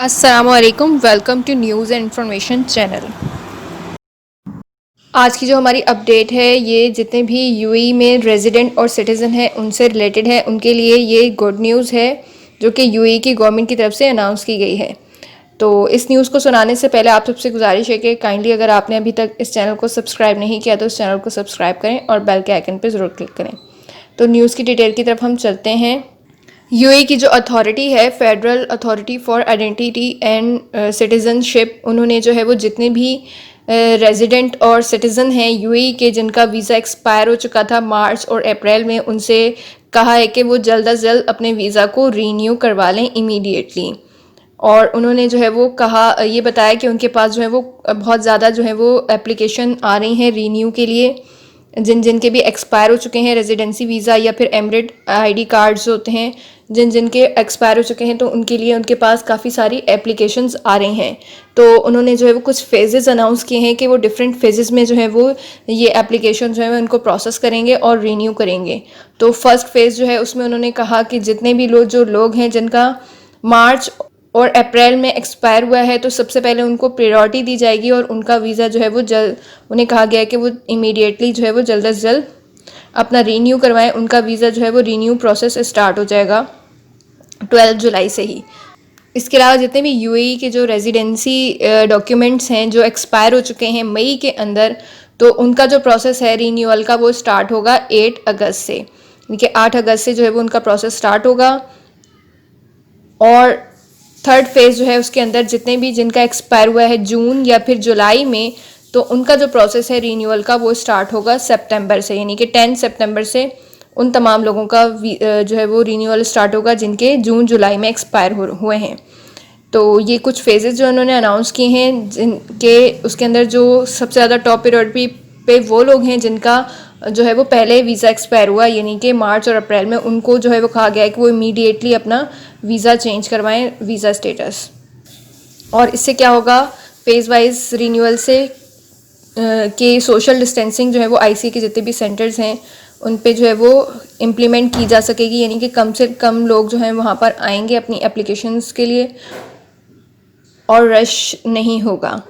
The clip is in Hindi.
अस्सलामुअलैकुम, welcome to news and information channel. आज की जो हमारी अपडेट है ये जितने भी यूएई में रेजिडेंट और सिटीज़न हैं उनसे रिलेटेड है। उनके लिए ये गुड न्यूज़ है जो कि यूएई की गवर्नमेंट की तरफ से अनाउंस की गई है। तो इस न्यूज़ को सुनाने से पहले आप सबसे गुजारिश है कि काइंडली अगर आपने अभी तक इस चैनल को सब्सक्राइब नहीं किया तो इस चैनल को सब्सक्राइब करें और बेल के आइकन पर ज़रूर क्लिक करें। तो न्यूज़ की डिटेल की तरफ हम चलते हैं। यूएई की जो अथॉरिटी है, federal authority for identity and citizenship, उन्होंने जो है वो जितने भी रेजिडेंट और सिटीज़न हैं यूएई के जिनका वीज़ा एक्सपायर हो चुका था मार्च और अप्रैल में, उनसे कहा है कि वो जल्द अज जल्द अपने वीज़ा को रीन्यू करवा लें इमीडिएटली। और उन्होंने जो है वो कहा, ये बताया कि उनके पास जो है वो बहुत ज़्यादा जो है वो एप्लीकेशन आ रही हैं रीन्यू के लिए, जिन जिन के भी एक्सपायर हो चुके हैं रेजिडेंसी वीज़ा या फिर एमरेट आईडी कार्ड्स होते हैं, जिन जिन के एक्सपायर हो चुके हैं, तो उनके लिए उनके पास काफ़ी सारी एप्लीकेशंस आ रही हैं। तो उन्होंने जो है वो कुछ फेजेस अनाउंस किए हैं कि वो डिफरेंट फेजेस में जो है वो ये एप्लीकेशन जो है उनको प्रोसेस करेंगे और रीन्यू करेंगे। तो फर्स्ट फेज़ जो है उसमें उन्होंने कहा कि जितने भी लोग हैं जिनका मार्च और अप्रैल में एक्सपायर हुआ है तो सबसे पहले उनको प्रायोरिटी दी जाएगी और उनका वीज़ा जो है वो उन्हें कहा गया है कि वो इमीडिएटली जो है वो जल्द अज जल्द अपना रीन्यू करवाएं। उनका वीज़ा जो है वो रीन्यू प्रोसेस स्टार्ट हो जाएगा 12 जुलाई से ही। इसके अलावा जितने भी यूएई के जो रेजिडेंसी डॉक्यूमेंट्स हैं जो एक्सपायर हो चुके हैं मई के अंदर, तो उनका जो प्रोसेस है रीन्यूअल का वो स्टार्ट होगा 8 अगस्त से, यानी कि 8 अगस्त से जो है वो उनका प्रोसेस स्टार्ट होगा। और थर्ड फेज़ जो है उसके अंदर जितने भी जिनका एक्सपायर हुआ है जून या फिर जुलाई में, तो उनका जो प्रोसेस है रीन्यूअल का वो स्टार्ट होगा सितंबर से, यानी कि 10 सितंबर से उन तमाम लोगों का जो है वो रीन्यूअल स्टार्ट होगा जिनके जून जुलाई में एक्सपायर हुए हैं। तो ये कुछ फेजेस जो उन्होंने अनाउंस किए हैं, जिनके उसके अंदर जो सबसे ज़्यादा टॉप प्रायोरिटी पे वो लोग हैं जिनका जो है वो पहले वीज़ा एक्सपायर हुआ, यानी कि मार्च और अप्रैल में, उनको जो है वो कहा गया है कि वो इमीडिएटली अपना वीज़ा चेंज करवाएं, वीज़ा स्टेटस। और इससे क्या होगा, फेज़ वाइज रीन्यूअल से कि सोशल डिस्टेंसिंग जो है वो आईसीए के जितने भी सेंटर्स हैं उन पे जो है वो इम्प्लीमेंट की जा सकेगी, यानी कि कम से कम लोग जो हैं वहाँ पर आएंगे अपनी एप्लीकेशंस के लिए और रश नहीं होगा।